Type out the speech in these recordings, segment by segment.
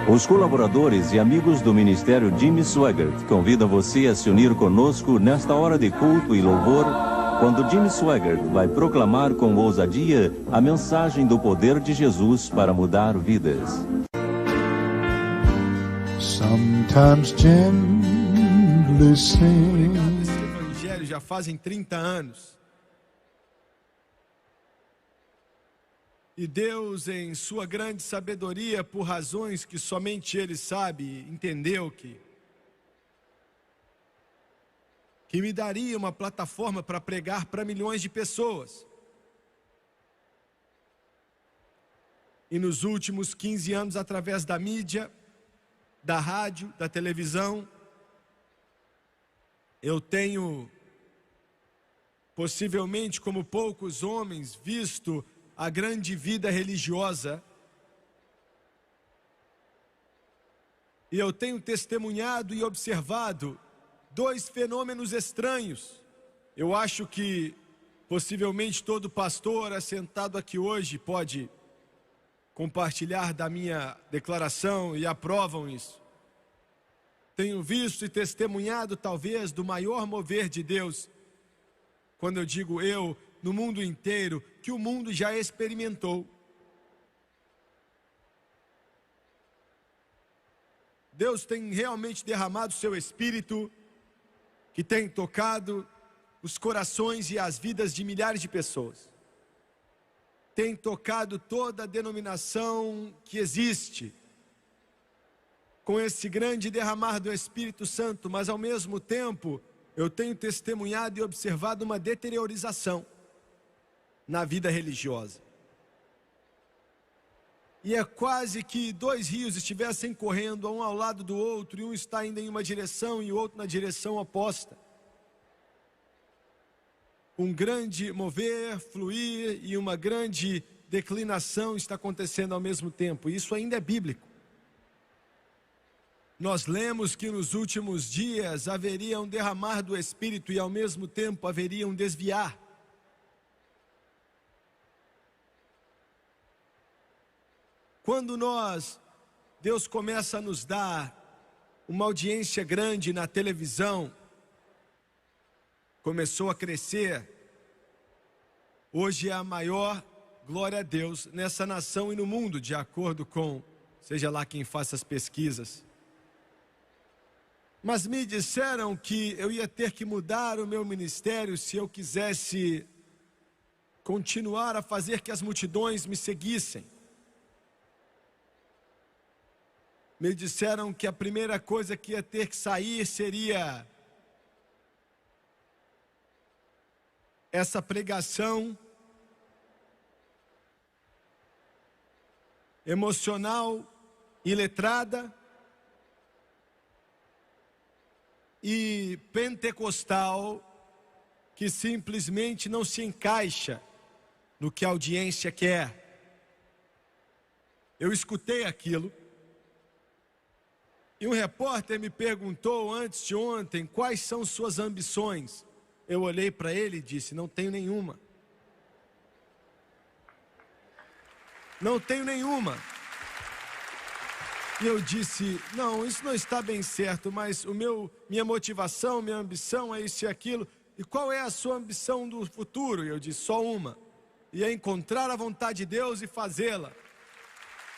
Os colaboradores e amigos do Ministério Jimmy Swaggart convidam você a se unir conosco nesta hora de culto e louvor, quando Jimmy Swaggart vai proclamar com ousadia a mensagem do poder de Jesus para mudar vidas. Sometimes gently sing. Esse evangelho já fazem 30 anos. E Deus, em sua grande sabedoria, por razões que somente Ele sabe, entendeu que me daria uma plataforma para pregar para milhões de pessoas. E nos últimos 15 anos, através da mídia, da rádio, da televisão, eu tenho, possivelmente como poucos homens, visto a grande vida religiosa, e eu tenho testemunhado e observado dois fenômenos estranhos. Eu acho que possivelmente todo pastor assentado aqui hoje pode compartilhar da minha declaração e aprovam isso. Tenho visto e testemunhado talvez do maior mover de Deus, quando eu digo eu, no mundo inteiro, que o mundo já experimentou. Deus tem realmente derramado seu Espírito, que tem tocado os corações e as vidas de milhares de pessoas. Tem tocado toda a denominação que existe, com esse grande derramar do Espírito Santo, mas ao mesmo tempo, eu tenho testemunhado e observado uma deteriorização na vida religiosa. E é quase que dois rios estivessem correndo um ao lado do outro, e um está indo em uma direção e o outro na direção oposta. Um grande mover, fluir e uma grande declinação está acontecendo ao mesmo tempo. Isso ainda é bíblico. Nós lemos que nos últimos dias haveria um derramar do Espírito e ao mesmo tempo haveria um desviar. Quando Deus começa a nos dar uma audiência grande na televisão, começou a crescer, hoje é a maior, glória a Deus, nessa nação e no mundo, de acordo com, seja lá quem faça as pesquisas. Mas me disseram que eu ia ter que mudar o meu ministério se eu quisesse continuar a fazer que as multidões me seguissem. Me disseram que a primeira coisa que ia ter que sair seria essa pregação emocional, iletrada e pentecostal, que simplesmente não se encaixa no que a audiência quer. Eu escutei aquilo. E um repórter me perguntou antes de ontem, quais são suas ambições? Eu olhei para ele e disse, não tenho nenhuma. Não tenho nenhuma. E eu disse, não, isso não está bem certo, mas minha motivação, minha ambição é isso e aquilo. E qual é a sua ambição do futuro? E eu disse, só uma. E é encontrar a vontade de Deus e fazê-la.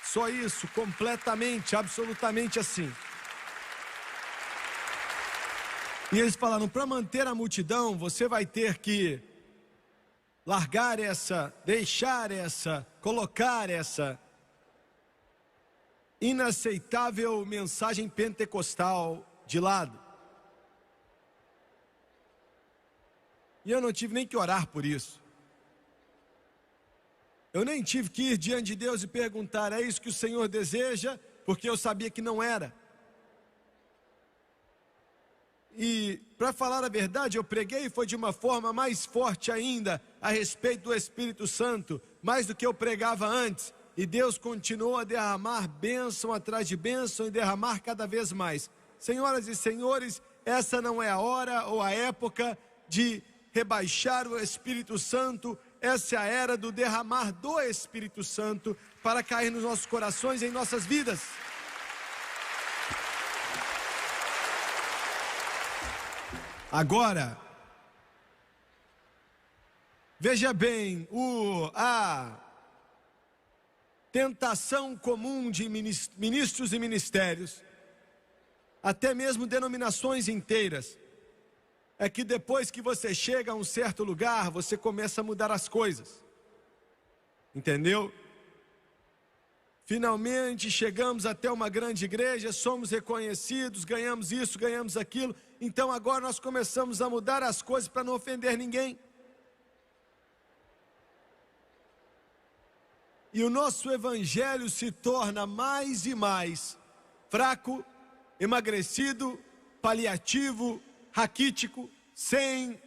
Só isso, completamente, absolutamente assim. E eles falaram, para manter a multidão, você vai ter que largar essa, deixar essa, colocar essa inaceitável mensagem pentecostal de lado. E eu não tive nem que orar por isso. Eu nem tive que ir diante de Deus e perguntar, é isso que o Senhor deseja? Porque eu sabia que não era. E, para falar a verdade, eu preguei e foi de uma forma mais forte ainda a respeito do Espírito Santo, mais do que eu pregava antes. E Deus continuou a derramar bênção atrás de bênção e derramar cada vez mais. Senhoras e senhores, essa não é a hora ou a época de rebaixar o Espírito Santo. Essa é a era do derramar do Espírito Santo para cair nos nossos corações e em nossas vidas. Agora, veja bem, a tentação comum de ministros e ministérios, até mesmo denominações inteiras, é que depois que você chega a um certo lugar, você começa a mudar as coisas. Entendeu? Finalmente chegamos até uma grande igreja, somos reconhecidos, ganhamos isso, ganhamos aquilo, então agora nós começamos a mudar as coisas para não ofender ninguém. E o nosso evangelho se torna mais e mais fraco, emagrecido, paliativo, raquítico, sem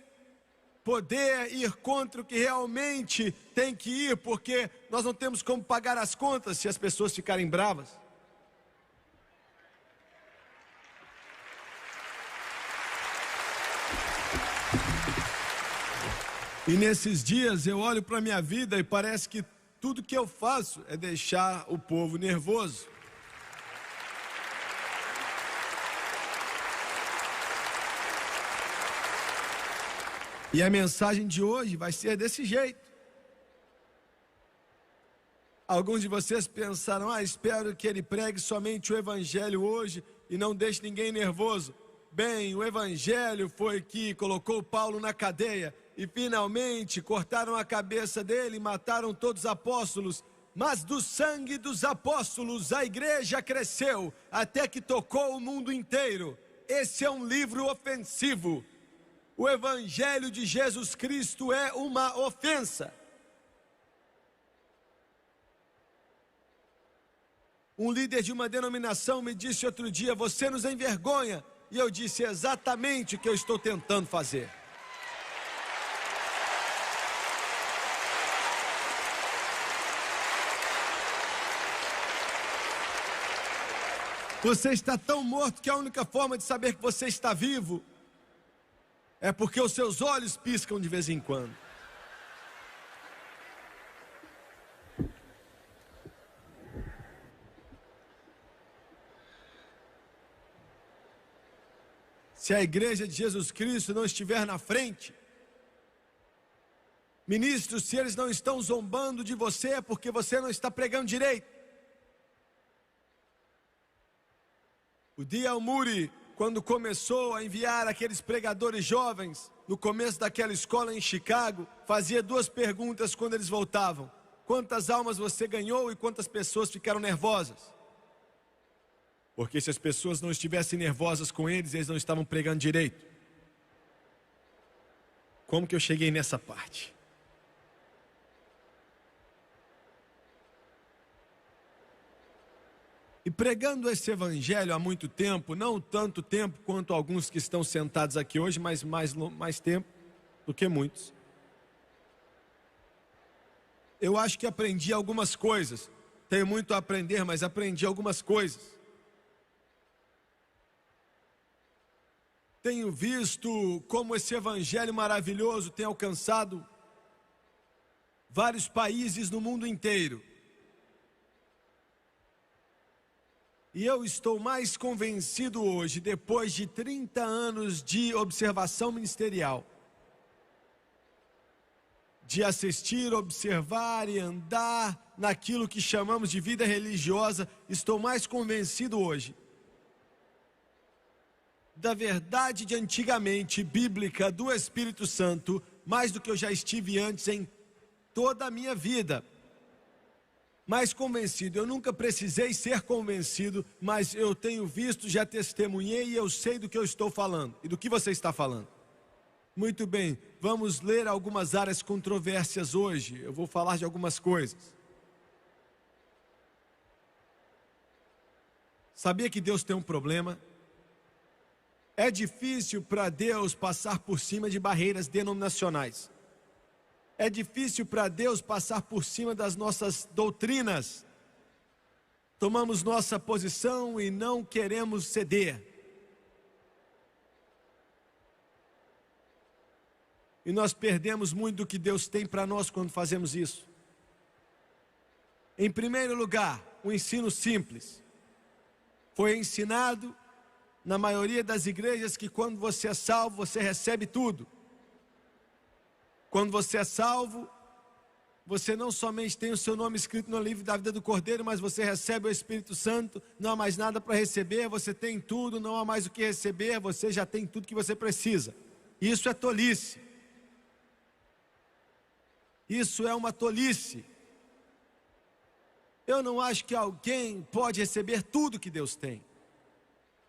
poder ir contra o que realmente tem que ir, porque nós não temos como pagar as contas se as pessoas ficarem bravas. E nesses dias eu olho para a minha vida e parece que tudo que eu faço é deixar o povo nervoso. E a mensagem de hoje vai ser desse jeito. Alguns de vocês pensaram, espero que ele pregue somente o evangelho hoje e não deixe ninguém nervoso. Bem, o evangelho foi que colocou Paulo na cadeia e finalmente cortaram a cabeça dele e mataram todos os apóstolos. Mas do sangue dos apóstolos a igreja cresceu até que tocou o mundo inteiro. Esse é um livro ofensivo. O evangelho de Jesus Cristo é uma ofensa. Um líder de uma denominação me disse outro dia, você nos envergonha. E eu disse exatamente o que eu estou tentando fazer. Você está tão morto que a única forma de saber que você está vivo é porque os seus olhos piscam de vez em quando. Se a igreja de Jesus Cristo não estiver na frente, ministros, se eles não estão zombando de você, é porque você não está pregando direito. O D.L. Moody, quando começou a enviar aqueles pregadores jovens, no começo daquela escola em Chicago, fazia duas perguntas quando eles voltavam. Quantas almas você ganhou e quantas pessoas ficaram nervosas? Porque se as pessoas não estivessem nervosas com eles, eles não estavam pregando direito. Como que eu cheguei nessa parte? E pregando esse evangelho há muito tempo, não tanto tempo quanto alguns que estão sentados aqui hoje, mas mais tempo do que muitos. Eu acho que aprendi algumas coisas. Tenho muito a aprender, mas aprendi algumas coisas. Tenho visto como esse evangelho maravilhoso tem alcançado vários países no mundo inteiro. E eu estou mais convencido hoje, depois de 30 anos de observação ministerial, de assistir, observar e andar naquilo que chamamos de vida religiosa, estou mais convencido hoje da verdade de antigamente, bíblica, do Espírito Santo, mais do que eu já estive antes em toda a minha vida. Mais convencido, eu nunca precisei ser convencido, mas eu tenho visto, já testemunhei e eu sei do que eu estou falando e do que você está falando. Muito bem, vamos ler algumas áreas controvérsias hoje, eu vou falar de algumas coisas. Sabia que Deus tem um problema? É difícil para Deus passar por cima de barreiras denominacionais. É difícil para Deus passar por cima das nossas doutrinas. Tomamos nossa posição e não queremos ceder. E nós perdemos muito do que Deus tem para nós quando fazemos isso. Em primeiro lugar, o ensino simples. Foi ensinado na maioria das igrejas que quando você é salvo, você recebe tudo. Quando você é salvo, você não somente tem o seu nome escrito no livro da vida do Cordeiro, mas você recebe o Espírito Santo, não há mais nada para receber, você tem tudo, não há mais o que receber, você já tem tudo que você precisa. Isso é tolice. Isso é uma tolice. Eu não acho que alguém pode receber tudo que Deus tem.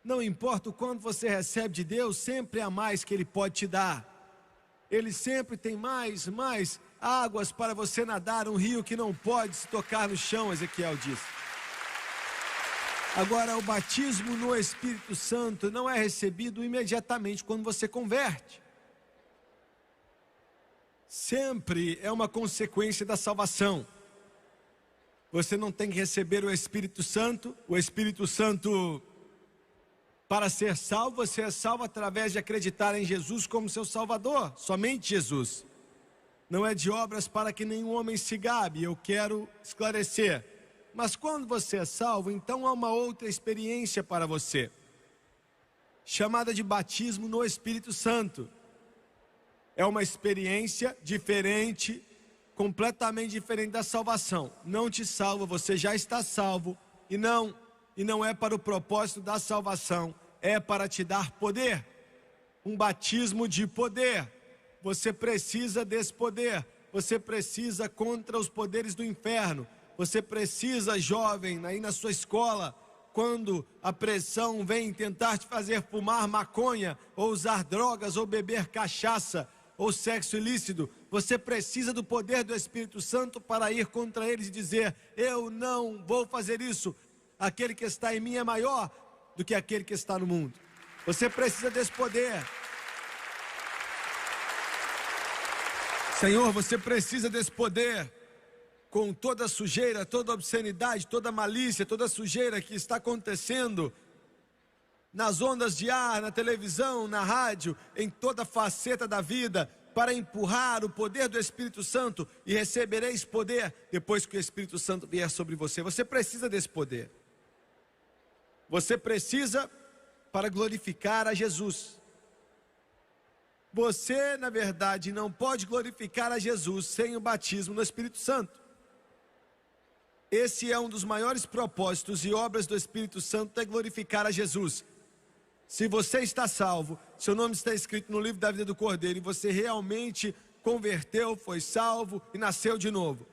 Não importa o quanto você recebe de Deus, sempre há mais que Ele pode te dar. Ele sempre tem mais águas para você nadar, um rio que não pode se tocar no chão, Ezequiel disse. Agora, o batismo no Espírito Santo não é recebido imediatamente quando você converte. Sempre é uma consequência da salvação. Você não tem que receber o Espírito Santo. O Espírito Santo, para ser salvo, você é salvo através de acreditar em Jesus como seu Salvador. Somente Jesus. Não é de obras para que nenhum homem se gabe. Eu quero esclarecer. Mas quando você é salvo, então há uma outra experiência para você, chamada de batismo no Espírito Santo. É uma experiência diferente, completamente diferente da salvação. Não te salva, você já está salvo. E não é para o propósito da salvação, é para te dar poder. Um batismo de poder. Você precisa desse poder. Você precisa contra os poderes do inferno. Você precisa, jovem, aí na sua escola, quando a pressão vem tentar te fazer fumar maconha, ou usar drogas, ou beber cachaça, ou sexo ilícito, você precisa do poder do Espírito Santo para ir contra eles e dizer: eu não vou fazer isso. Aquele que está em mim é maior do que aquele que está no mundo. Você precisa desse poder. Senhor, você precisa desse poder. Com toda a sujeira, toda a obscenidade, toda a malícia, toda a sujeira que está acontecendo nas ondas de ar, na televisão, na rádio, em toda faceta da vida, para empurrar o poder do Espírito Santo, e recebereis poder depois que o Espírito Santo vier sobre você. Você precisa desse poder. Você precisa para glorificar a Jesus. Você, na verdade, não pode glorificar a Jesus sem o batismo no Espírito Santo. Esse é um dos maiores propósitos e obras do Espírito Santo, é glorificar a Jesus. Se você está salvo, seu nome está escrito no livro da vida do Cordeiro, e você realmente converteu, foi salvo e nasceu de novo,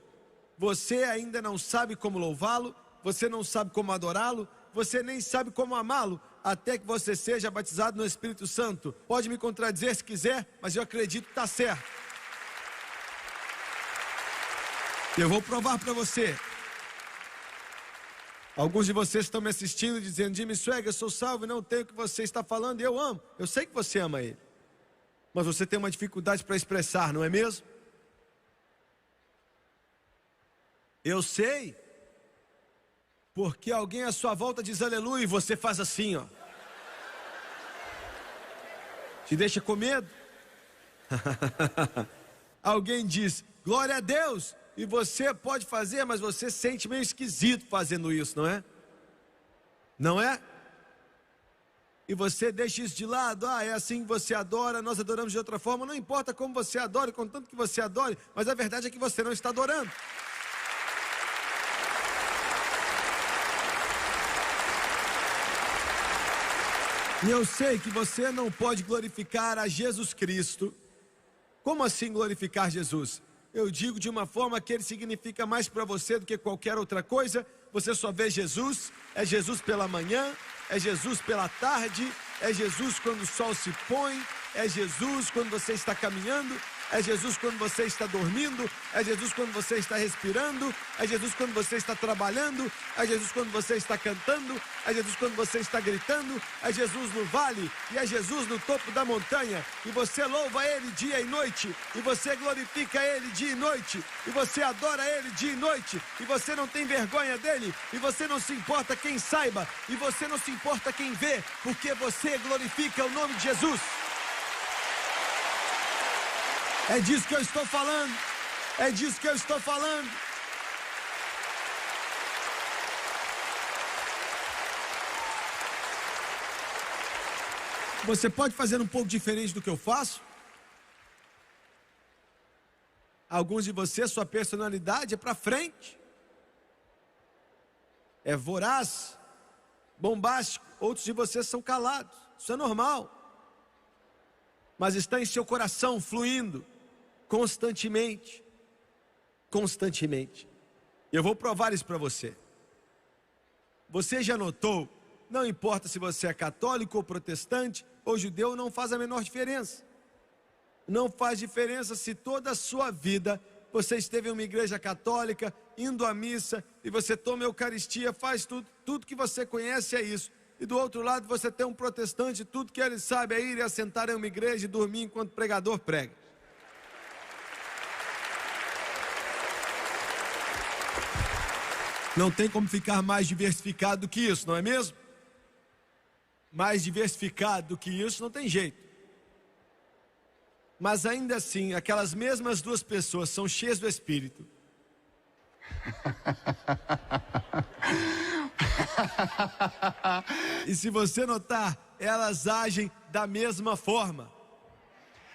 você ainda não sabe como louvá-lo, você não sabe como adorá-lo, você nem sabe como amá-lo, até que você seja batizado no Espírito Santo. Pode me contradizer se quiser, mas eu acredito que está certo. Eu vou provar para você. Alguns de vocês estão me assistindo dizendo: Jimmy Swaggart, eu sou salvo e não tenho o que você está falando, e eu amo. Eu sei que você ama Ele, mas você tem uma dificuldade para expressar, não é mesmo? Eu sei, porque alguém à sua volta diz aleluia e você faz assim, ó. Te deixa com medo? Alguém diz glória a Deus, e você pode fazer, mas você se sente meio esquisito fazendo isso, não é? Não é? E você deixa isso de lado. É assim que você adora, nós adoramos de outra forma. Não importa como você adora, contanto que você adore, mas a verdade é que você não está adorando. E eu sei que você não pode glorificar a Jesus Cristo. Como assim glorificar Jesus? Eu digo de uma forma que Ele significa mais para você do que qualquer outra coisa. Você só vê Jesus, é Jesus pela manhã, é Jesus pela tarde, é Jesus quando o sol se põe, é Jesus quando você está caminhando, é Jesus quando você está dormindo, é Jesus quando você está respirando, é Jesus quando você está trabalhando, é Jesus quando você está cantando, é Jesus quando você está gritando, é Jesus no vale e é Jesus no topo da montanha, e você louva Ele dia e noite, e você glorifica Ele dia e noite, e você adora Ele dia e noite, e você não tem vergonha dEle, e você não se importa quem saiba, e você não se importa quem vê, porque você glorifica o nome de Jesus. É disso que eu estou falando. É disso que eu estou falando. Você pode fazer um pouco diferente do que eu faço? Alguns de vocês, sua personalidade é para frente. É voraz, bombástico. Outros de vocês são calados. Isso é normal. Mas está em seu coração, fluindo, constantemente. Constantemente. Eu vou provar isso para você. Você já notou, não importa se você é católico ou protestante, ou judeu, não faz a menor diferença. Não faz diferença se toda a sua vida você esteve em uma igreja católica, indo à missa, e você toma a Eucaristia, faz tudo que você conhece é isso. E do outro lado você tem um protestante, tudo que ele sabe é ir e assentar em uma igreja e dormir enquanto o pregador prega. Não tem como ficar mais diversificado do que isso, não é mesmo? Mais diversificado do que isso não tem jeito. Mas ainda assim, aquelas mesmas duas pessoas são cheias do Espírito. E se você notar, elas agem da mesma forma.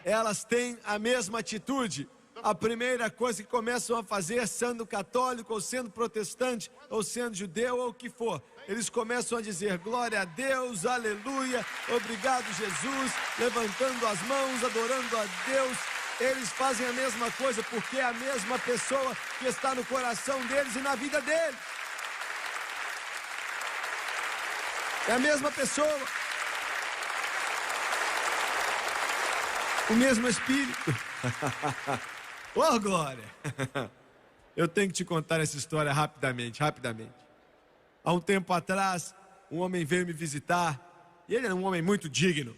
Elas têm a mesma atitude. A primeira coisa que começam a fazer, sendo católico, ou sendo protestante, ou sendo judeu, ou o que for, eles começam a dizer glória a Deus, aleluia, obrigado Jesus, levantando as mãos, adorando a Deus. Eles fazem a mesma coisa porque é a mesma pessoa que está no coração deles e na vida deles. É a mesma pessoa. O mesmo Espírito. Oh, glória! Eu tenho que te contar essa história rapidamente. Há um tempo atrás, um homem veio me visitar, e ele era um homem muito digno.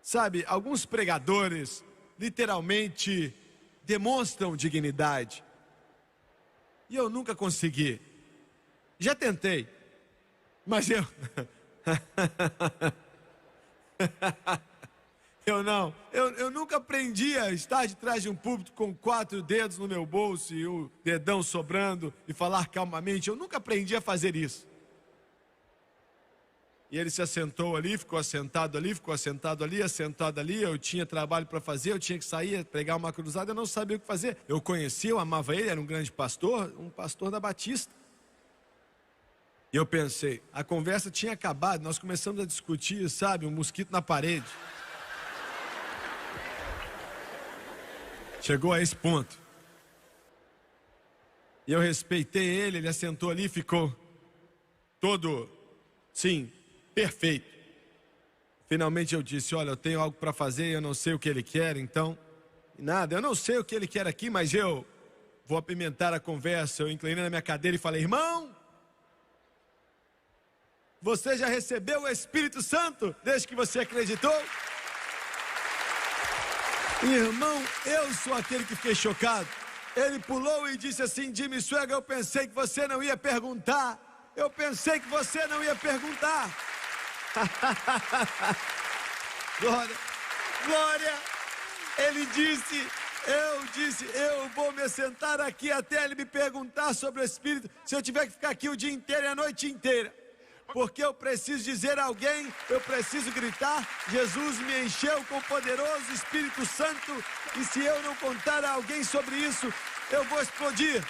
Sabe, alguns pregadores literalmente demonstram dignidade. E eu nunca consegui. Já tentei, mas eu nunca aprendi a estar de trás de um púlpito com 4 dedos no meu bolso e o dedão sobrando e falar calmamente. Eu nunca aprendi a fazer isso. E ele se assentou ali, ficou assentado ali, assentado ali. Eu tinha trabalho para fazer, eu tinha que sair, pregar uma cruzada, eu não sabia o que fazer. Eu conhecia, eu amava ele, era um grande pastor, um pastor da Batista. E eu pensei, a conversa tinha acabado, nós começamos a discutir, sabe, um mosquito na parede. Chegou a esse ponto. E eu respeitei ele, ele assentou ali e ficou todo, sim, perfeito. Finalmente eu disse, olha, eu tenho algo para fazer, eu não sei o que ele quer, então, nada, eu não sei o que ele quer aqui, mas eu vou apimentar a conversa. Eu inclinei na minha cadeira e falei, irmão, você já recebeu o Espírito Santo desde que você acreditou? Irmão, eu sou aquele que fiquei chocado. Ele pulou e disse assim, Jimmy Swaggart, eu pensei que você não ia perguntar. Glória, glória. Ele disse, eu vou me sentar aqui até ele me perguntar sobre o Espírito. Se eu tiver que ficar aqui o dia inteiro e a noite inteira. Porque eu preciso dizer a alguém, eu preciso gritar, Jesus me encheu com o poderoso Espírito Santo, e se eu não contar a alguém sobre isso, eu vou explodir.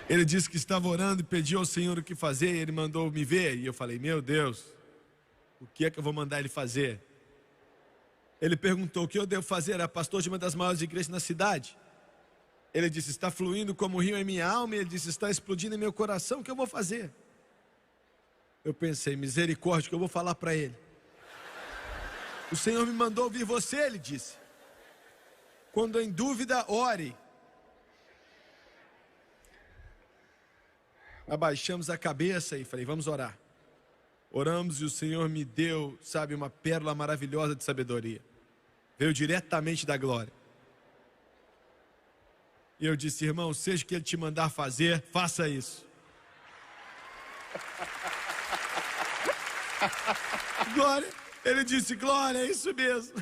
Ele disse que estava orando e pediu ao Senhor o que fazer, e ele mandou me ver, e eu falei, meu Deus, o que é que eu vou mandar ele fazer? Ele perguntou, o que eu devo fazer? Era pastor de uma das maiores igrejas na cidade. Ele disse, está fluindo como um rio em minha alma. E ele disse, está explodindo em meu coração, o que eu vou fazer? Eu pensei, misericórdia, o que eu vou falar para ele? O Senhor me mandou ouvir você, ele disse. Quando em dúvida, ore. Abaixamos a cabeça e falei, vamos orar. Oramos e o Senhor me deu, sabe, uma pérola maravilhosa de sabedoria. Veio diretamente da glória. E eu disse, irmão, seja o que Ele te mandar fazer, faça isso. Glória. Ele disse, glória, é isso mesmo.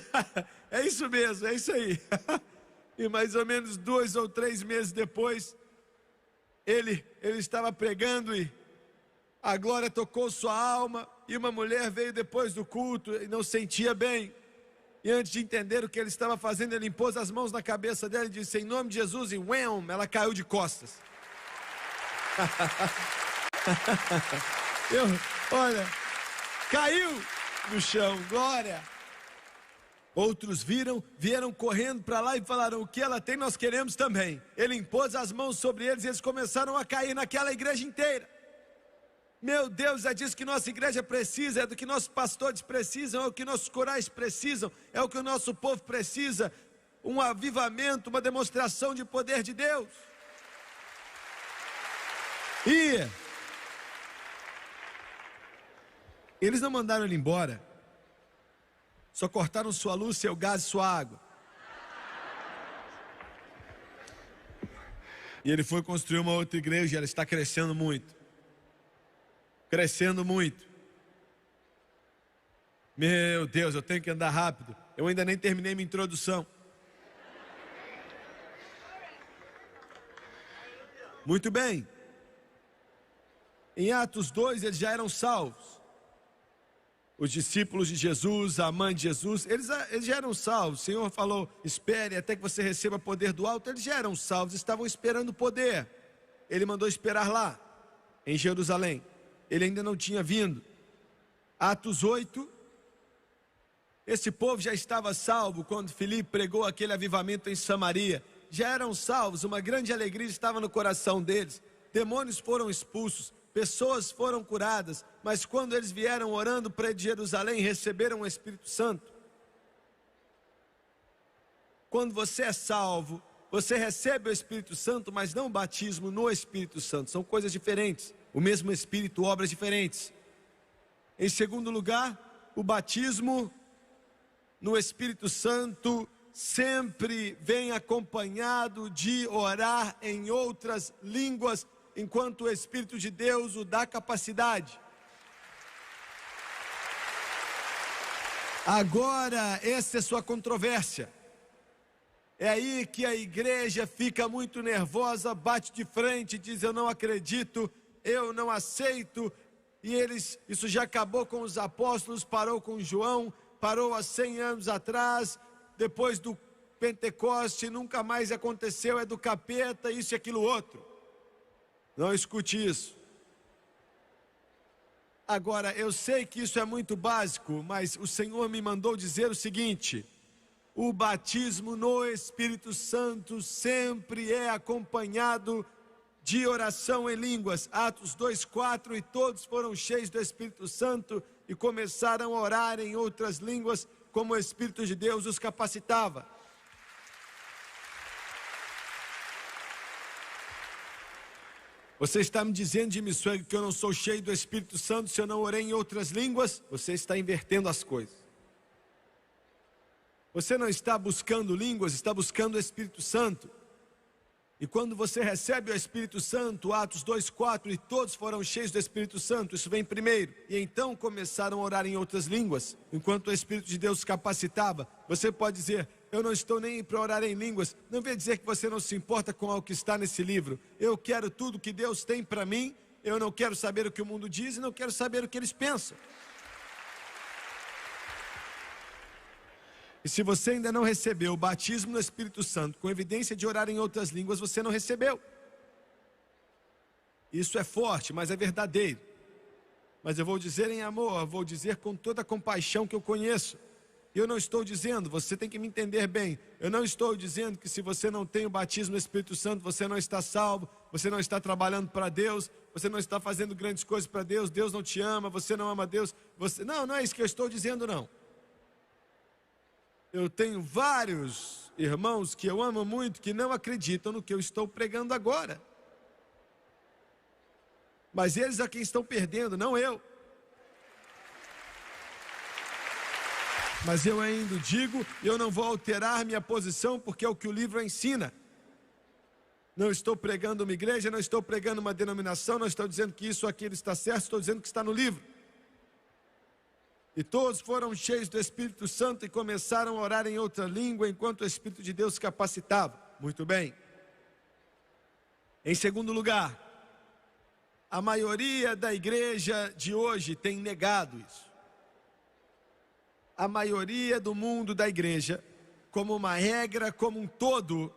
É isso mesmo, é isso aí. E mais ou menos 2 ou 3 meses depois, ele estava pregando e a glória tocou sua alma. E uma mulher veio depois do culto e não sentia bem. E antes de entender o que ele estava fazendo, ele impôs as mãos na cabeça dela e disse: em nome de Jesus, e uém, ela caiu de costas. Olha, caiu no chão, glória. Outros vieram correndo para lá e falaram: o que ela tem nós queremos também. Ele impôs as mãos sobre eles e eles começaram a cair naquela igreja inteira. Meu Deus, é disso que nossa igreja precisa, é do que nossos pastores precisam, é o que nossos corais precisam, é o que o nosso povo precisa. Um avivamento, uma demonstração de poder de Deus. E eles não mandaram ele embora, só cortaram sua luz, seu gás e sua água. E ele foi construir uma outra igreja, ela está crescendo muito. Crescendo muito. Meu Deus, eu tenho que andar rápido. Eu ainda nem terminei minha introdução. Muito bem. Em Atos 2, eles já eram salvos. Os discípulos de Jesus, a mãe de Jesus, eles já eram salvos. O Senhor falou: espere até que você receba poder do alto. Eles já eram salvos, estavam esperando o poder. Ele mandou esperar lá, em Jerusalém. Ele ainda não tinha vindo. Atos 8, esse povo já estava salvo quando Filipe pregou aquele avivamento em Samaria. Já eram salvos, uma grande alegria estava no coração deles. Demônios foram expulsos, pessoas foram curadas, mas quando eles vieram orando para Jerusalém, receberam o Espírito Santo. Quando você é salvo, você recebe o Espírito Santo, mas não o batismo no Espírito Santo, são coisas diferentes. O mesmo Espírito, obras diferentes. Em segundo lugar, o batismo no Espírito Santo sempre vem acompanhado de orar em outras línguas, enquanto o Espírito de Deus o dá capacidade. Agora, essa é sua controvérsia. É aí que a igreja fica muito nervosa, bate de frente, diz: eu não acredito, eu não aceito. E isso já acabou com os apóstolos, parou com João, parou há 100 anos atrás, depois do Pentecoste, nunca mais aconteceu, é do capeta, isso e aquilo outro. Não escute isso. Agora, eu sei que isso é muito básico, mas o Senhor me mandou dizer o seguinte: o batismo no Espírito Santo sempre é acompanhado de oração em línguas. Atos 2:4, e todos foram cheios do Espírito Santo e começaram a orar em outras línguas, como o Espírito de Deus os capacitava. Você está me dizendo, Jimmy Swaggart, que eu não sou cheio do Espírito Santo se eu não orei em outras línguas? Você está invertendo as coisas. Você não está buscando línguas, está buscando o Espírito Santo. E quando você recebe o Espírito Santo, Atos 2:4, e todos foram cheios do Espírito Santo, isso vem primeiro. E então começaram a orar em outras línguas, enquanto o Espírito de Deus capacitava. Você pode dizer: eu não estou nem para orar em línguas. Não vem dizer que você não se importa com o que está nesse livro. Eu quero tudo que Deus tem para mim. Eu não quero saber o que o mundo diz e não quero saber o que eles pensam. E se você ainda não recebeu o batismo no Espírito Santo, com evidência de orar em outras línguas, você não recebeu. Isso é forte, mas é verdadeiro. Mas eu vou dizer em amor, eu vou dizer com toda a compaixão que eu conheço. Eu não estou dizendo, você tem que me entender bem, eu não estou dizendo que se você não tem o batismo no Espírito Santo, você não está salvo, você não está trabalhando para Deus, você não está fazendo grandes coisas para Deus, Deus não te ama, você não ama Deus. Não é isso que eu estou dizendo, não. Eu tenho vários irmãos que eu amo muito, que não acreditam no que eu estou pregando agora. Mas eles é quem estão perdendo, não eu. Mas eu ainda digo, eu não vou alterar minha posição, porque é o que o livro ensina. Não estou pregando uma igreja, não estou pregando uma denominação, não estou dizendo que isso ou aquilo está certo, estou dizendo que está no livro. E todos foram cheios do Espírito Santo e começaram a orar em outra língua, enquanto o Espírito de Deus capacitava. Muito bem. Em segundo lugar, a maioria da igreja de hoje tem negado isso. A maioria do mundo da igreja, como uma regra, como um todo,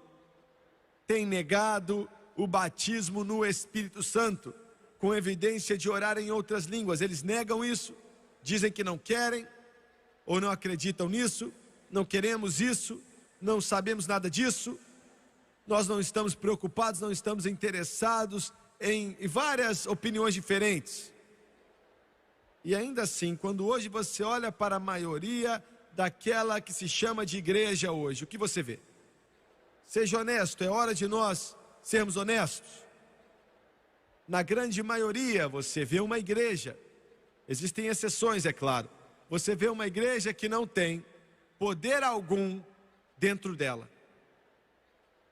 tem negado o batismo no Espírito Santo, com evidência de orar em outras línguas. Eles negam isso, dizem que não querem, ou não acreditam nisso, não queremos isso, não sabemos nada disso, nós não estamos preocupados, não estamos interessados em várias opiniões diferentes. E ainda assim, quando hoje você olha para a maioria daquela que se chama de igreja hoje, o que você vê? Seja honesto, é hora de nós sermos honestos. Na grande maioria você vê uma igreja, existem exceções, é claro, você vê uma igreja que não tem poder algum dentro dela.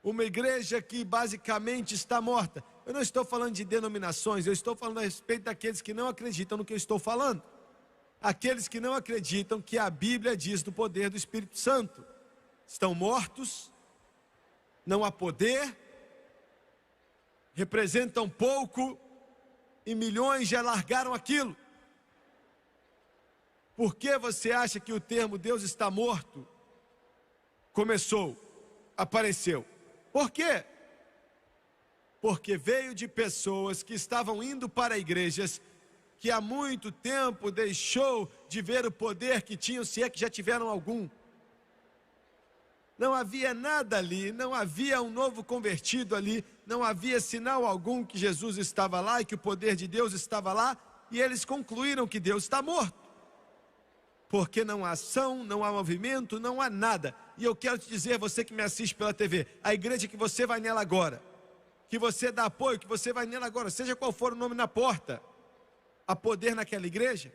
Uma igreja que basicamente está morta. Eu não estou falando de denominações, eu estou falando a respeito daqueles que não acreditam no que eu estou falando. Aqueles que não acreditam que a Bíblia diz do poder do Espírito Santo. Estão mortos, não há poder, representam pouco e milhões já largaram aquilo. Por que você acha que o termo Deus está morto começou, apareceu? Por quê? Porque veio de pessoas que estavam indo para igrejas que há muito tempo deixou de ver o poder que tinham, se é que já tiveram algum. Não havia nada ali, não havia um novo convertido ali, não havia sinal algum que Jesus estava lá e que o poder de Deus estava lá, e eles concluíram que Deus está morto. Porque não há ação, não há movimento, não há nada. E eu quero te dizer, você que me assiste pela TV, a igreja que você vai nela agora, que você dá apoio, que você vai nela agora, seja qual for o nome na porta, há poder naquela igreja?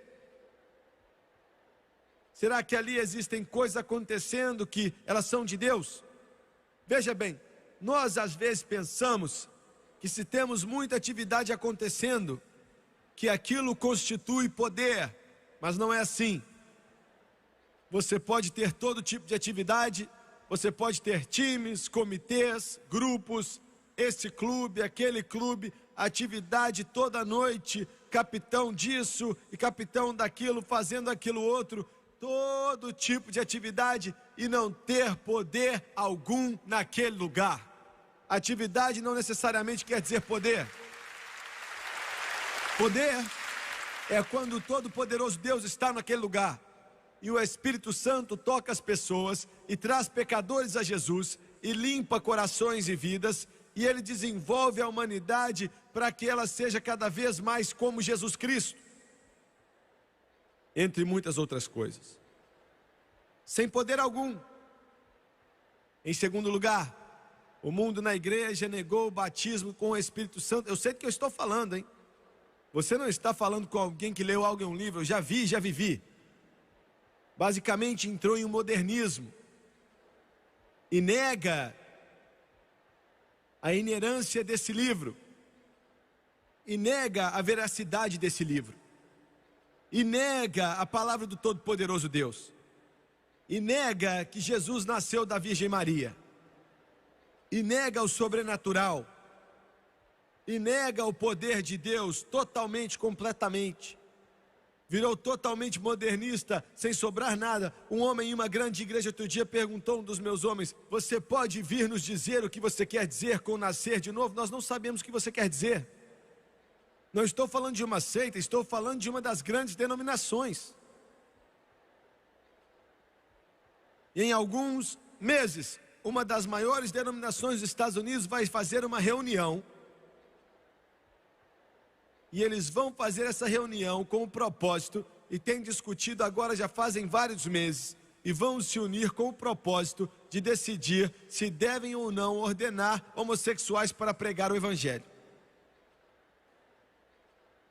Será que ali existem coisas acontecendo que elas são de Deus? Veja bem, nós às vezes pensamos que se temos muita atividade acontecendo, que aquilo constitui poder, mas não é assim. Você pode ter todo tipo de atividade, você pode ter times, comitês, grupos, esse clube, aquele clube, atividade toda noite, capitão disso e capitão daquilo, fazendo aquilo outro, todo tipo de atividade e não ter poder algum naquele lugar. Atividade não necessariamente quer dizer poder. Poder é quando o Todo-Poderoso Deus está naquele lugar e o Espírito Santo toca as pessoas e traz pecadores a Jesus e limpa corações e vidas, e Ele desenvolve a humanidade para que ela seja cada vez mais como Jesus Cristo, entre muitas outras coisas, sem poder algum. Em segundo lugar, o mundo na igreja negou o batismo com o Espírito Santo. Eu sei do que eu estou falando, hein? Você não está falando com alguém que leu algo em um livro, eu já vi, já vivi. Basicamente entrou em um modernismo e nega a inerência desse livro, e nega a veracidade desse livro, e nega a palavra do Todo-Poderoso Deus, e nega que Jesus nasceu da Virgem Maria, e nega o sobrenatural, e nega o poder de Deus totalmente, completamente. Virou totalmente modernista, sem sobrar nada. Um homem em uma grande igreja outro dia perguntou a um dos meus homens: você pode vir nos dizer o que você quer dizer com nascer de novo? Nós não sabemos o que você quer dizer. Não estou falando de uma seita, estou falando de uma das grandes denominações. E em alguns meses, uma das maiores denominações dos Estados Unidos vai fazer uma reunião. E eles vão fazer essa reunião com o propósito, e têm discutido agora já fazem vários meses, e vão se unir com o propósito de decidir se devem ou não ordenar homossexuais para pregar o Evangelho.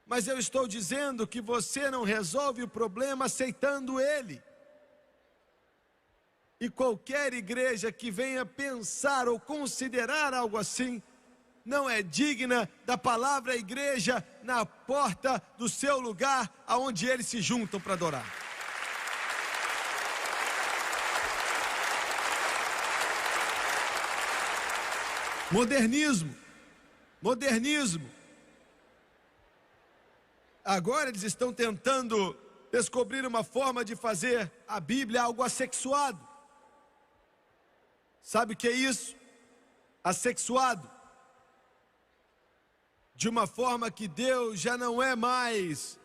Mas eu estou dizendo que você não resolve o problema aceitando ele. E qualquer igreja que venha pensar ou considerar algo assim, não é digna da palavra igreja na porta do seu lugar, aonde eles se juntam para adorar. Modernismo. Modernismo. Agora eles estão tentando descobrir uma forma de fazer a Bíblia algo assexuado. Sabe o que é isso? Assexuado. De uma forma que Deus já não é mais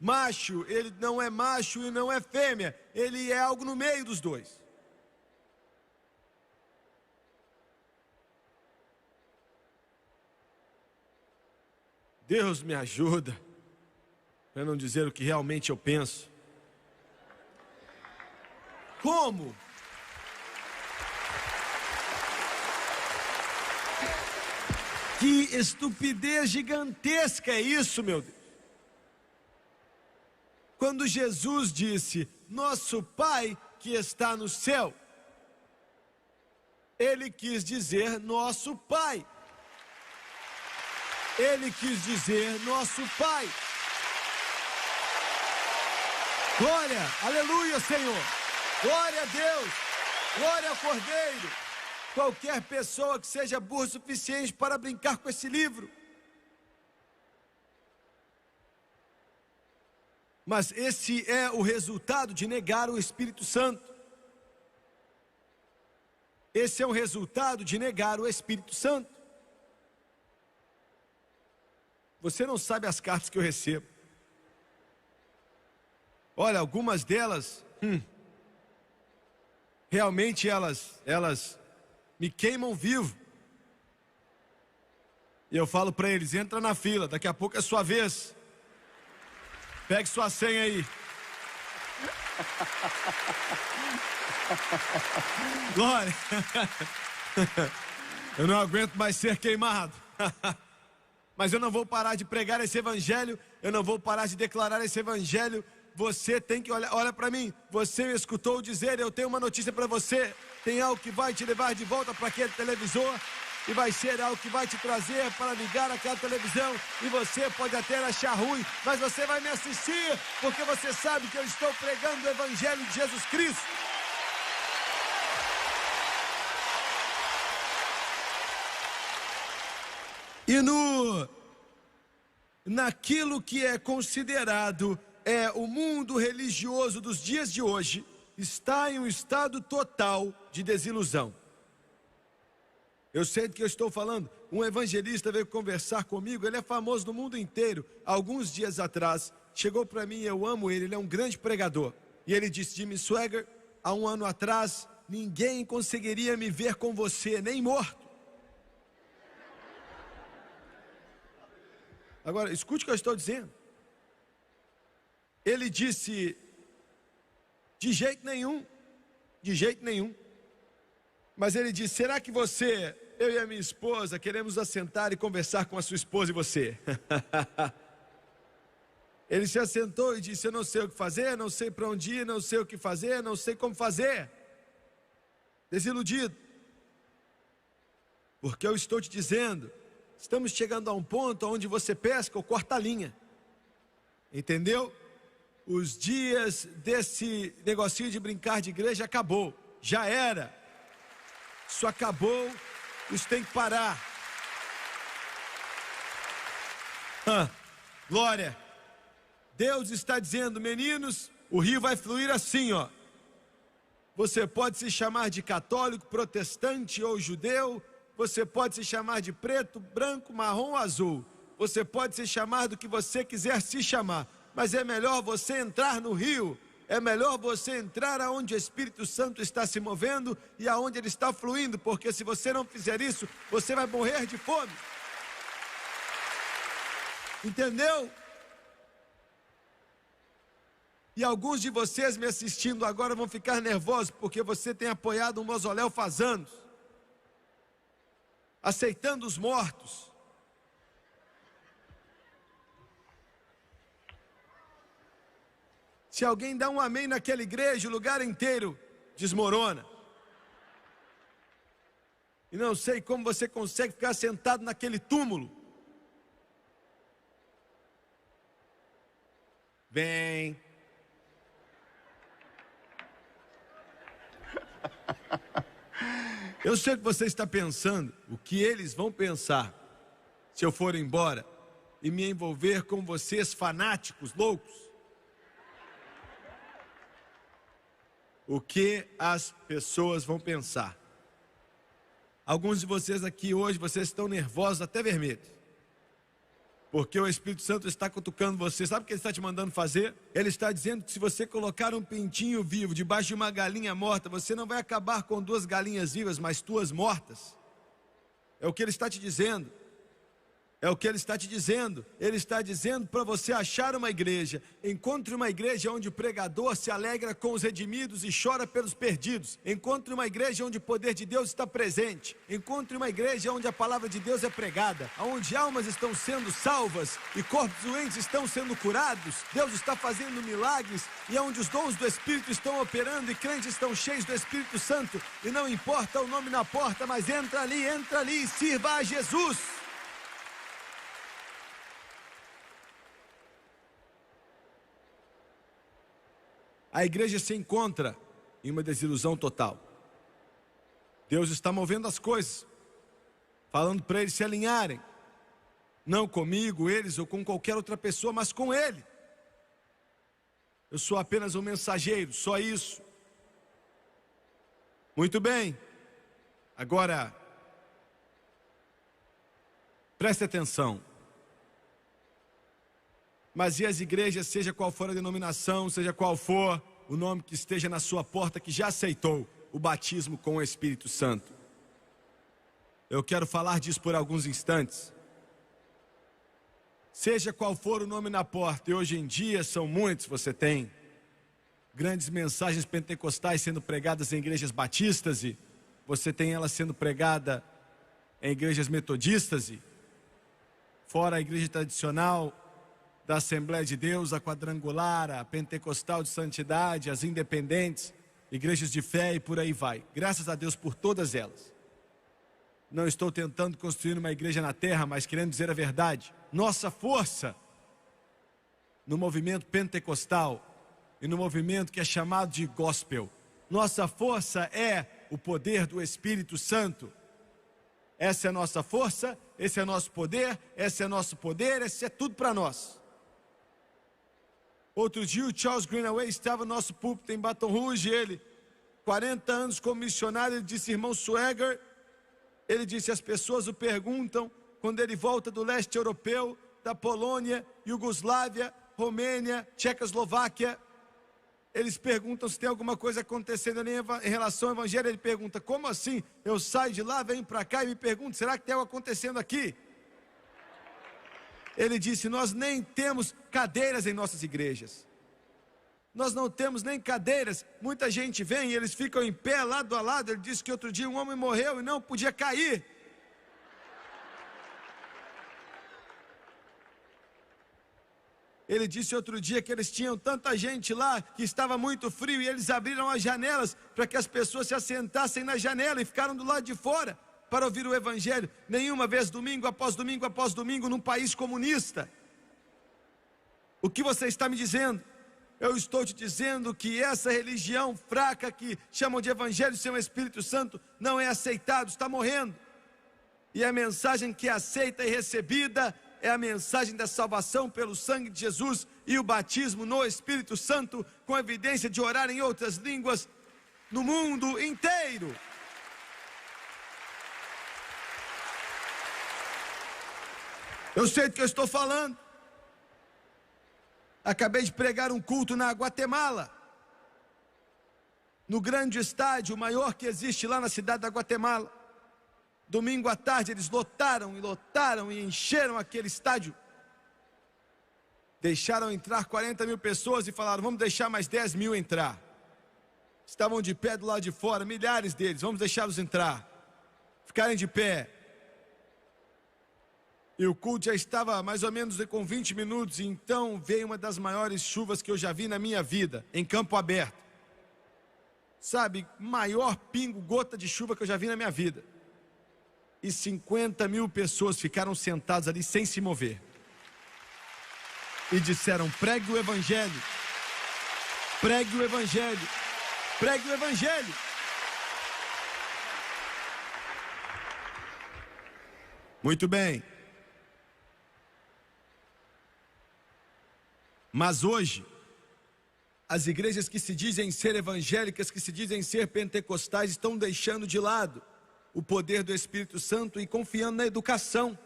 macho, ele não é macho e não é fêmea, ele é algo no meio dos dois. Deus me ajuda, para não dizer o que realmente eu penso. Como? Que estupidez gigantesca é isso, meu Deus. Quando Jesus disse, nosso Pai que está no céu, ele quis dizer nosso Pai. Ele quis dizer nosso Pai. Glória, aleluia, Senhor. Glória a Deus. Glória ao Cordeiro. Qualquer pessoa que seja burra o suficiente para brincar com esse livro. Mas esse é o resultado de negar o Espírito Santo. Esse é o resultado de negar o Espírito Santo. Você não sabe as cartas que eu recebo. Olha, algumas delas, realmente elas me queimam vivo. E eu falo para eles, entra na fila, daqui a pouco é sua vez. Pegue sua senha aí. Glória. Eu não aguento mais ser queimado. Mas eu não vou parar de pregar esse evangelho, eu não vou parar de declarar esse evangelho. Você tem que olha para mim, você me escutou dizer, eu tenho uma notícia para você. Tem algo que vai te levar de volta para aquele televisor, e vai ser algo que vai te trazer para ligar aquela televisão, e você pode até achar ruim, mas você vai me assistir, porque você sabe que eu estou pregando o evangelho de Jesus Cristo. E naquilo que é considerado o mundo religioso dos dias de hoje, está em um estado total de desilusão. Eu sei do que eu estou falando. Um evangelista veio conversar comigo, ele é famoso no mundo inteiro. Alguns dias atrás, chegou para mim, eu amo ele é um grande pregador. E ele disse, Jimmy Swaggart, há um ano atrás, ninguém conseguiria me ver com você, nem morto. Agora, escute o que eu estou dizendo. Ele disse, de jeito nenhum, de jeito nenhum. Mas ele disse, será que eu e a minha esposa, queremos nos assentar e conversar com a sua esposa e você? Ele se assentou e disse, eu não sei o que fazer, não sei para onde ir, não sei o que fazer, não sei como fazer. Desiludido. Porque eu estou te dizendo, estamos chegando a um ponto onde você pesca ou corta a linha. Entendeu? Os dias desse negocinho de brincar de igreja acabou. Já era. Isso acabou. Isso tem que parar. Glória. Deus está dizendo, meninos, o rio vai fluir assim, ó. Você pode se chamar de católico, protestante ou judeu. Você pode se chamar de preto, branco, marrom ou azul. Você pode se chamar do que você quiser se chamar. Mas é melhor você entrar no rio. É melhor você entrar aonde o Espírito Santo está se movendo e aonde ele está fluindo. Porque se você não fizer isso, você vai morrer de fome. Entendeu? E alguns de vocês me assistindo agora vão ficar nervosos porque você tem apoiado um mausoléu faz anos. Aceitando os mortos. Se alguém dá um amém naquela igreja, o lugar inteiro desmorona. E não sei como você consegue ficar sentado naquele túmulo. Vem. Eu sei que você está pensando o que eles vão pensar se eu for embora e me envolver com vocês fanáticos loucos. O que as pessoas vão pensar? Alguns de vocês aqui hoje, vocês estão nervosos até vermelhos, porque o Espírito Santo está cutucando você. Sabe o que ele está te mandando fazer? Ele está dizendo que se você colocar um pintinho vivo debaixo de uma galinha morta, você não vai acabar com 2 galinhas vivas, mas 2 mortas. É o que ele está te dizendo. É o que ele está te dizendo. Ele está dizendo para você achar uma igreja. Encontre uma igreja onde o pregador se alegra com os redimidos e chora pelos perdidos. Encontre uma igreja onde o poder de Deus está presente. Encontre uma igreja onde a palavra de Deus é pregada, onde almas estão sendo salvas e corpos doentes estão sendo curados. Deus está fazendo milagres e onde os dons do Espírito estão operando e crentes estão cheios do Espírito Santo. E não importa o nome na porta, mas entra ali e sirva a Jesus. A igreja se encontra em uma desilusão total. Deus está movendo as coisas, falando para eles se alinharem, não comigo, eles ou com qualquer outra pessoa, mas com Ele. Eu sou apenas um mensageiro, só isso. Muito bem. Agora, preste atenção. Mas e as igrejas, seja qual for a denominação, seja qual for o nome que esteja na sua porta, que já aceitou o batismo com o Espírito Santo? Eu quero falar disso por alguns instantes. Seja qual for o nome na porta, e hoje em dia são muitos, você tem grandes mensagens pentecostais sendo pregadas em igrejas batistas, e você tem elas sendo pregada em igrejas metodistas, e fora a igreja tradicional da Assembleia de Deus, a quadrangular, a pentecostal de santidade, as independentes, igrejas de fé e por aí vai. Graças a Deus por todas elas. Não estou tentando construir uma igreja na terra, mas querendo dizer a verdade. Nossa força no movimento pentecostal e no movimento que é chamado de gospel, nossa força é o poder do Espírito Santo. Essa é a nossa força, esse é nosso poder, esse é nosso poder, esse é tudo para nós. Outro dia o Charles Greenaway estava no nosso púlpito em Baton Rouge, ele, 40 anos como missionário, ele disse: irmão Swagger, ele disse, as pessoas o perguntam, quando ele volta do leste europeu, da Polônia, Iugoslávia, Romênia, Tchecoslováquia, eles perguntam se tem alguma coisa acontecendo ali em relação ao evangelho. Ele pergunta: como assim? Eu saio de lá, venho para cá e me pergunto, será que tem algo acontecendo aqui? Ele disse: nós nem temos cadeiras em nossas igrejas. Nós não temos nem cadeiras. Muita gente vem e eles ficam em pé, lado a lado. Ele disse que outro dia um homem morreu e não podia cair. Ele disse outro dia que eles tinham tanta gente lá que estava muito frio e eles abriram as janelas para que as pessoas se assentassem na janela e ficaram do lado de fora para ouvir o evangelho. Nenhuma vez, domingo após domingo, num país comunista. O que você está me dizendo? Eu estou te dizendo que essa religião fraca que chamam de evangelho sem o Espírito Santo não é aceitado, está morrendo. E a mensagem que é aceita e recebida é a mensagem da salvação pelo sangue de Jesus e o batismo no Espírito Santo, com evidência de orar em outras línguas no mundo inteiro. Eu sei do que eu estou falando. Acabei de pregar um culto na Guatemala, no grande estádio, o maior que existe lá na cidade da Guatemala. Domingo à tarde eles lotaram e encheram aquele estádio. Deixaram entrar 40 mil pessoas e falaram: vamos deixar mais 10 mil entrar. Estavam de pé do lado de fora, milhares deles, vamos deixá-los entrar. Ficarem de pé. E o culto já estava mais ou menos com 20 minutos, e então veio uma das maiores chuvas que eu já vi na minha vida, em campo aberto. Sabe, maior pingo, gota de chuva que eu já vi na minha vida. E 50 mil pessoas ficaram sentadas ali sem se mover. E disseram: pregue o evangelho, pregue o evangelho, pregue o evangelho. Muito bem. Mas hoje, as igrejas que se dizem ser evangélicas, que se dizem ser pentecostais, estão deixando de lado o poder do Espírito Santo e confiando na educação.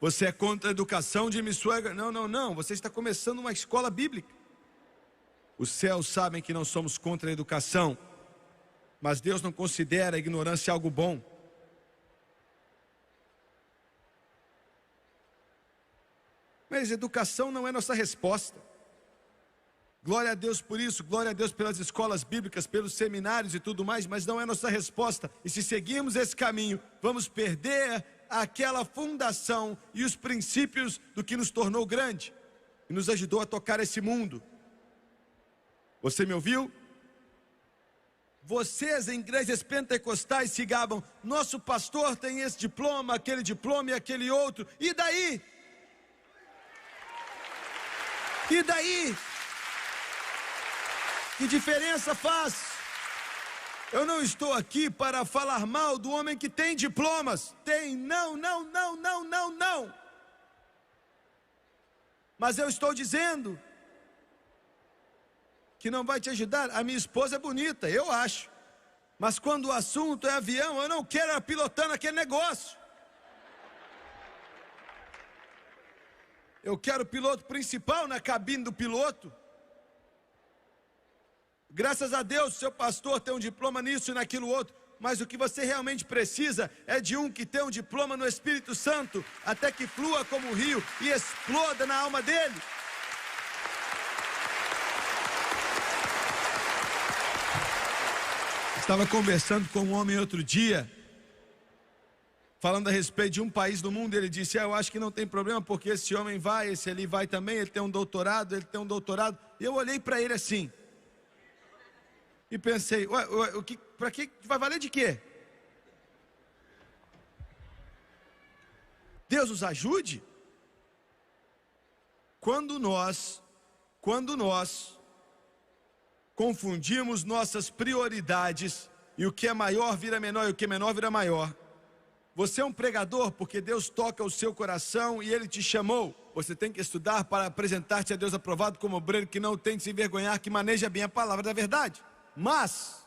Você é contra a educação, Jimmy Swaggart? Não. Você está começando uma escola bíblica. Os céus sabem que não somos contra a educação, mas Deus não considera a ignorância algo bom. Mas educação não é nossa resposta. Glória a Deus por isso, glória a Deus pelas escolas bíblicas, pelos seminários e tudo mais, mas não é nossa resposta. E se seguirmos esse caminho, vamos perder aquela fundação e os princípios do que nos tornou grande e nos ajudou a tocar esse mundo. Você me ouviu? Vocês em igrejas pentecostais se gabam, nosso pastor tem esse diploma, aquele diploma e aquele outro, e daí? E daí? Que diferença faz? Eu não estou aqui para falar mal do homem que tem diplomas. Tem, não. Mas eu estou dizendo que não vai te ajudar. A minha esposa é bonita, eu acho. Mas quando o assunto é avião, eu não quero ela pilotando aquele negócio. Eu quero o piloto principal na cabine do piloto. Graças a Deus, seu pastor tem um diploma nisso e naquilo outro. Mas o que você realmente precisa é de um que tem um diploma no Espírito Santo, até que flua como um rio e exploda na alma dele. Estava conversando com um homem outro dia, falando a respeito de um país do mundo. Ele disse, eu acho que não tem problema, porque esse homem vai, esse ali vai também, ele tem um doutorado, E eu olhei para ele assim, e pensei, para que vai valer de quê? Deus nos ajude? Quando nós confundimos nossas prioridades, e o que é maior vira menor, e o que é menor vira maior. Você é um pregador porque Deus toca o seu coração e Ele te chamou. Você tem que estudar para apresentar-te a Deus aprovado como obreiro que não tem de se envergonhar, que maneja bem a palavra da verdade. Mas,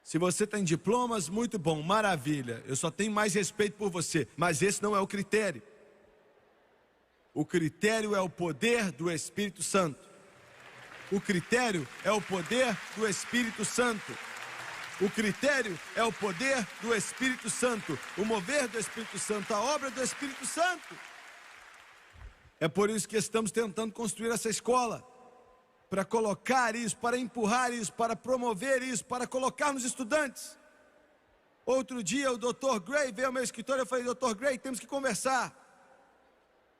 se você tem diplomas, muito bom, maravilha. Eu só tenho mais respeito por você, mas esse não é o critério. O critério é o poder do Espírito Santo. O critério é o poder do Espírito Santo. O critério é o poder do Espírito Santo, o mover do Espírito Santo, a obra do Espírito Santo. É por isso que estamos tentando construir essa escola, para colocar isso, para empurrar isso, para promover isso, para colocar nos estudantes. Outro dia o Dr. Gray veio ao meu escritório, eu falei, Dr. Gray, temos que conversar.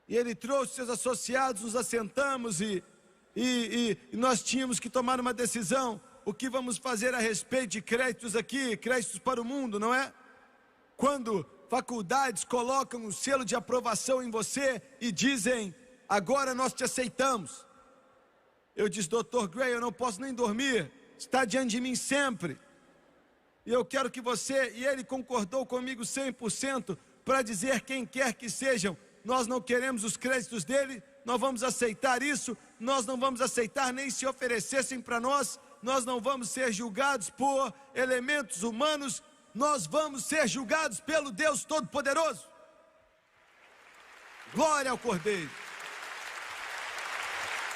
E ele trouxe seus associados, nos assentamos e nós tínhamos que tomar uma decisão. O que vamos fazer a respeito de créditos aqui, créditos para o mundo, não é? Quando faculdades colocam um selo de aprovação em você e dizem, agora nós te aceitamos. Eu disse, Dr. Gray, eu não posso nem dormir, está diante de mim sempre. E eu quero que você, e ele concordou comigo 100%, para dizer quem quer que sejam, nós não queremos os créditos dele, nós vamos aceitar isso, nós não vamos aceitar nem se oferecessem para nós não vamos ser julgados por elementos humanos, nós vamos ser julgados pelo Deus Todo-Poderoso. Glória ao Cordeiro.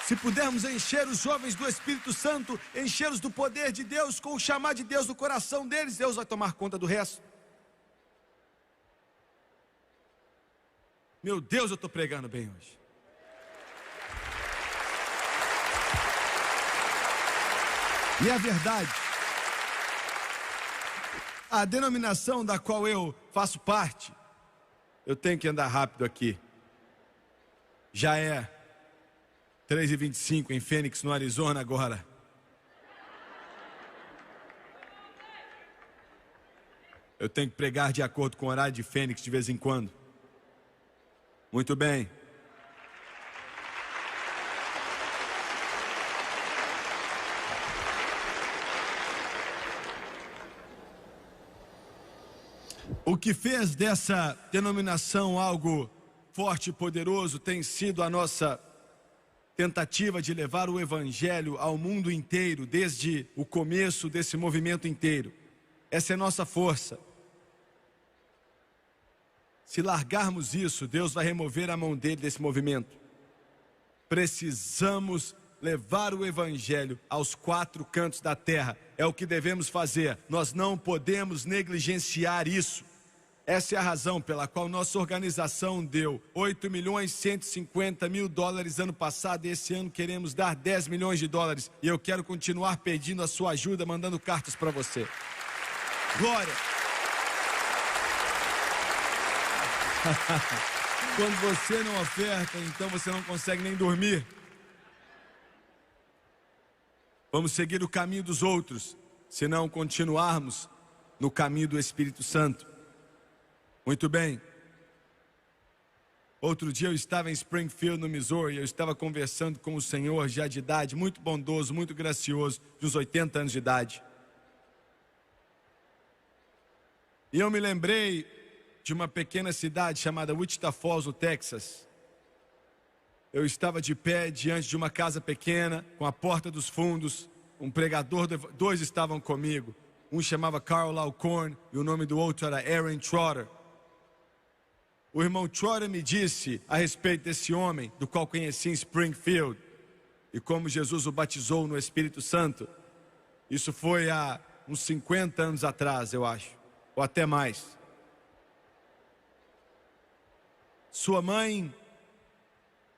Se pudermos encher os jovens do Espírito Santo, enchê-los do poder de Deus, com o chamar de Deus no coração deles, Deus vai tomar conta do resto. Meu Deus, eu estou pregando bem hoje. E é verdade, a denominação da qual eu faço parte, eu tenho que andar rápido aqui, já é 3h25 em Phoenix, no Arizona agora. Eu tenho que pregar de acordo com o horário de Phoenix de vez em quando. Muito bem. O que fez dessa denominação algo forte e poderoso tem sido a nossa tentativa de levar o Evangelho ao mundo inteiro, desde o começo desse movimento inteiro. Essa é a nossa força. Se largarmos isso, Deus vai remover a mão dele desse movimento. Precisamos levar o Evangelho aos 4 cantos da terra. É o que devemos fazer. Nós não podemos negligenciar isso. Essa é a razão pela qual nossa organização deu $8.150.000 ano passado, e esse ano queremos dar $10 milhões. E eu quero continuar pedindo a sua ajuda, mandando cartas para você. Glória! Quando você não oferta, então você não consegue nem dormir. Vamos seguir o caminho dos outros, se não continuarmos no caminho do Espírito Santo. Muito bem. Outro dia eu estava em Springfield, no Missouri, eu estava conversando com o senhor já de idade, muito bondoso, muito gracioso, de uns 80 anos de idade. E eu me lembrei de uma pequena cidade chamada Wichita Falls, no Texas. Eu estava de pé diante de uma casa pequena, com a porta dos fundos, um pregador, 2 estavam comigo. Um chamava Carl Alcorn e o nome do outro era Aaron Trotter. O irmão Trotter me disse a respeito desse homem, do qual conheci em Springfield, e como Jesus o batizou no Espírito Santo. Isso foi há uns 50 anos atrás, eu acho, ou até mais. Sua mãe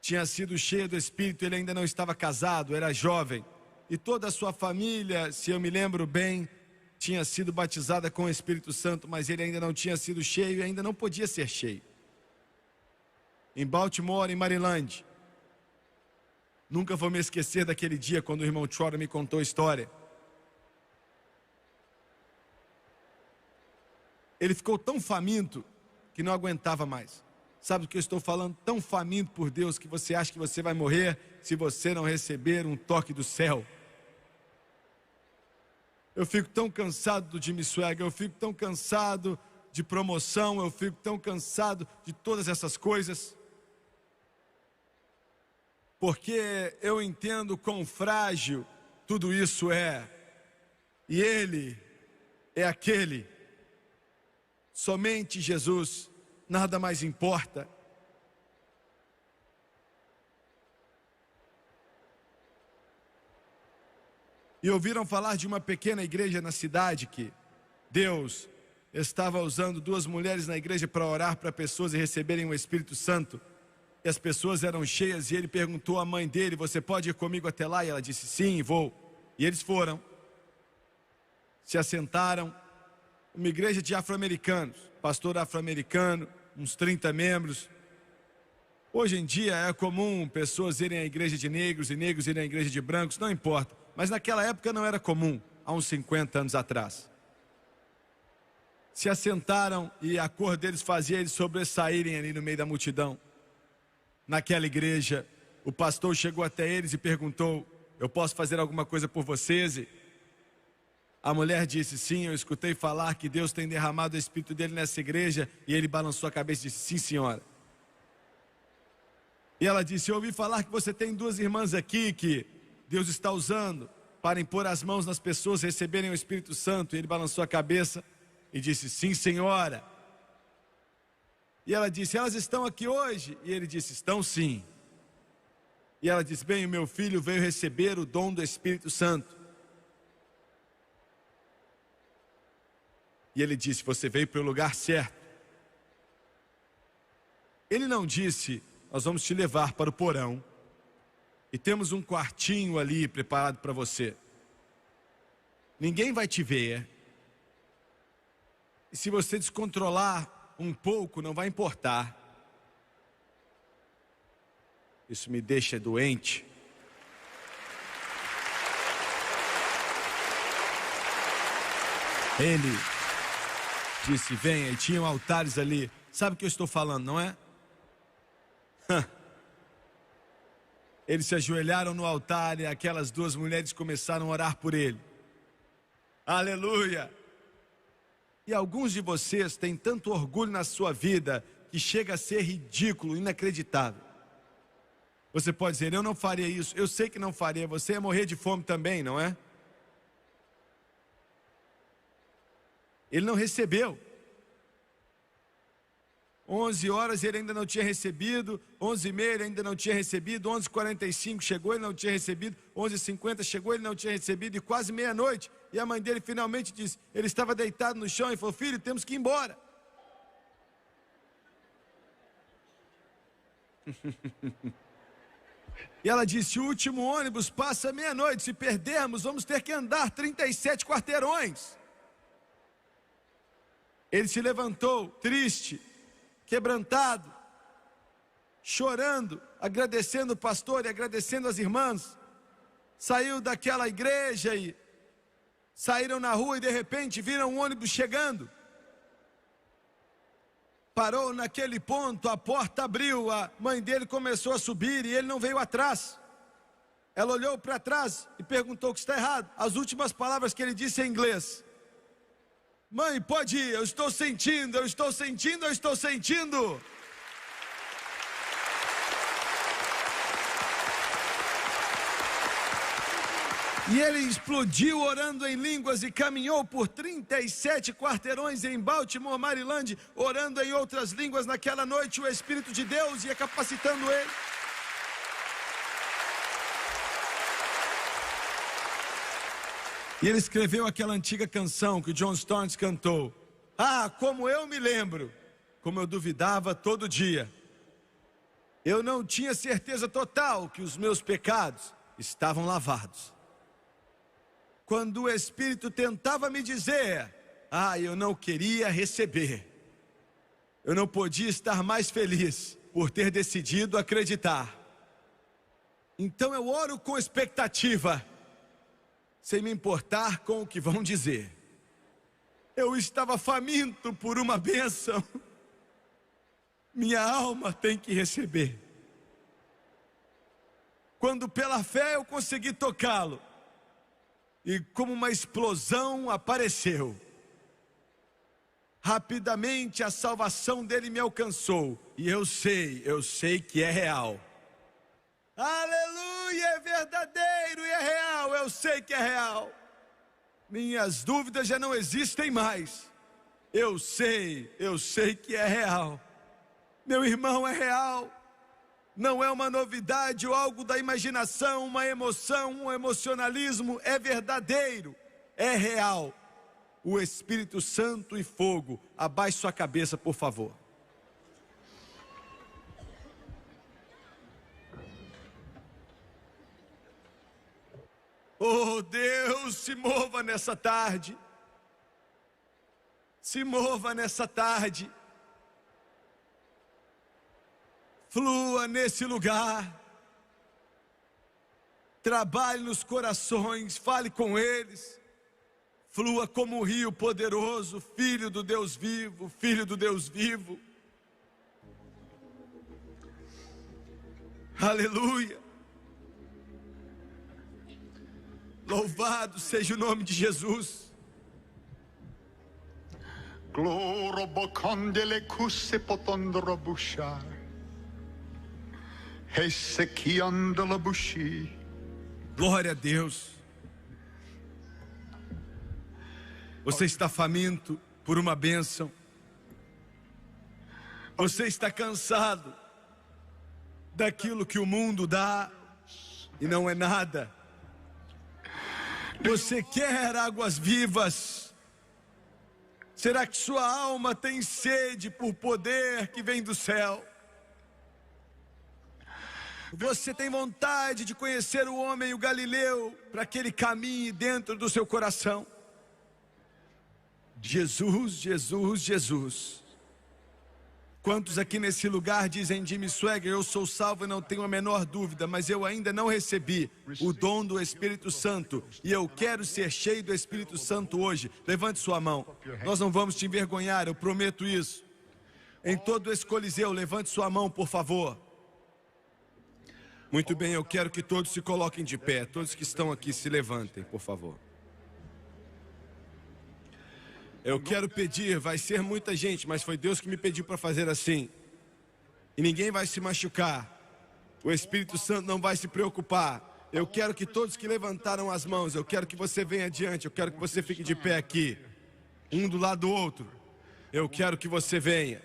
tinha sido cheia do Espírito, ele ainda não estava casado, era jovem. E toda a sua família, se eu me lembro bem, tinha sido batizada com o Espírito Santo, mas ele ainda não tinha sido cheio e ainda não podia ser cheio. Em Baltimore, em Maryland. Nunca vou me esquecer daquele dia quando o irmão Trotter me contou a história. Ele ficou tão faminto que não aguentava mais. Sabe do que eu estou falando? Tão faminto por Deus que você acha que você vai morrer se você não receber um toque do céu. Eu fico tão cansado do Jimmy Swaggart, eu fico tão cansado de promoção, eu fico tão cansado de todas essas coisas. Porque eu entendo quão frágil tudo isso é. E Ele é aquele. Somente Jesus, nada mais importa. E ouviram falar de uma pequena igreja na cidade que Deus estava usando 2 mulheres na igreja para orar para pessoas e receberem o Espírito Santo. E as pessoas eram cheias e ele perguntou à mãe dele: você pode ir comigo até lá? E ela disse: sim, vou. E eles foram. Se assentaram. Uma igreja de afro-americanos, pastor afro-americano, uns 30 membros. Hoje em dia é comum pessoas irem à igreja de negros e negros irem à igreja de brancos, não importa. Mas naquela época não era comum, há uns 50 anos atrás. Se assentaram e a cor deles fazia eles sobressaírem ali no meio da multidão. Naquela igreja, o pastor chegou até eles e perguntou: eu posso fazer alguma coisa por vocês? E a mulher disse: sim, eu escutei falar que Deus tem derramado o Espírito dele nessa igreja. E ele balançou a cabeça e disse: sim, senhora. E ela disse: eu ouvi falar que você tem 2 irmãs aqui que Deus está usando para impor as mãos nas pessoas receberem o Espírito Santo. E ele balançou a cabeça e disse: sim, senhora. E ela disse: elas estão aqui hoje? E ele disse: estão sim. E ela disse: bem, o meu filho veio receber o dom do Espírito Santo. E ele disse: você veio para o lugar certo. Ele não disse: nós vamos te levar para o porão e temos um quartinho ali preparado para você. Ninguém vai te ver. E se você descontrolar um pouco, não vai importar. Isso me deixa doente. Ele disse: venha, e tinham altares ali. Sabe o que eu estou falando, não é? Eles se ajoelharam no altar e aquelas 2 mulheres começaram a orar por ele. Aleluia! E alguns de vocês têm tanto orgulho na sua vida que chega a ser ridículo, inacreditável. Você pode dizer, eu não faria isso, eu sei que não faria, você ia morrer de fome também, não é? Ele não recebeu. 11 horas ele ainda não tinha recebido, 11h30 ele ainda não tinha recebido, 11h45 chegou, ele não tinha recebido, 11h50 chegou, ele não tinha recebido, e quase meia-noite, e a mãe dele finalmente disse, ele estava deitado no chão e falou, filho, temos que ir embora. E ela disse, o último ônibus passa meia-noite, se perdermos vamos ter que andar 37 quarteirões. Ele se levantou, triste, quebrantado, chorando, agradecendo o pastor e agradecendo as irmãs. Saiu daquela igreja e saíram na rua e de repente viram um ônibus chegando. Parou naquele ponto, a porta abriu, a mãe dele começou a subir e ele não veio atrás. Ela olhou para trás e perguntou o que está errado. As últimas palavras que ele disse em inglês: mãe, pode ir, eu estou sentindo, eu estou sentindo, eu estou sentindo. E ele explodiu orando em línguas e caminhou por 37 quarteirões em Baltimore, Maryland, orando em outras línguas naquela noite. O Espírito de Deus ia capacitando ele. E ele escreveu aquela antiga canção que o John Storms cantou. Ah, como eu me lembro, como eu duvidava todo dia. Eu não tinha certeza total que os meus pecados estavam lavados. Quando o Espírito tentava me dizer, eu não queria receber. Eu não podia estar mais feliz por ter decidido acreditar. Então eu oro com expectativa, sem me importar com o que vão dizer. Eu estava faminto por uma bênção. Minha alma tem que receber. Quando pela fé eu consegui tocá-lo, e como uma explosão apareceu. Rapidamente a salvação dele me alcançou. E eu sei que é real. Aleluia, é verdadeiro e é real, eu sei que é real. Minhas dúvidas já não existem mais. Eu sei que é real. Meu irmão, é real. Não é uma novidade ou algo da imaginação, uma emoção, um emocionalismo. É verdadeiro, é real. O Espírito Santo e fogo. Abaixe sua cabeça, por favor. Oh Deus, se mova nessa tarde. Se mova nessa tarde. Flua nesse lugar. Trabalhe nos corações, fale com eles. Flua como um rio poderoso, filho do Deus vivo, filho do Deus vivo. Aleluia. Louvado seja o nome de Jesus. Glória a Deus. Você está faminto por uma bênção. Você está cansado daquilo que o mundo dá e não é nada. Você quer águas vivas. Será que sua alma tem sede por poder que vem do céu? Você tem vontade de conhecer o homem, o Galileu, para que ele caminhe dentro do seu coração? Jesus, Jesus, Jesus. Quantos aqui nesse lugar dizem, Jimmy Swaggart, eu sou salvo e não tenho a menor dúvida, mas eu ainda não recebi o dom do Espírito Santo e eu quero ser cheio do Espírito Santo hoje? Levante sua mão. Nós não vamos te envergonhar, eu prometo isso. Em todo esse coliseu, levante sua mão, por favor. Muito bem, eu quero que todos se coloquem de pé. Todos que estão aqui se levantem, por favor. Eu quero pedir, vai ser muita gente, mas foi Deus que me pediu para fazer assim. E ninguém vai se machucar. O Espírito Santo não vai se preocupar. Eu quero que todos que levantaram as mãos, eu quero que você venha adiante, eu quero que você fique de pé aqui, um do lado do outro. Eu quero que você venha.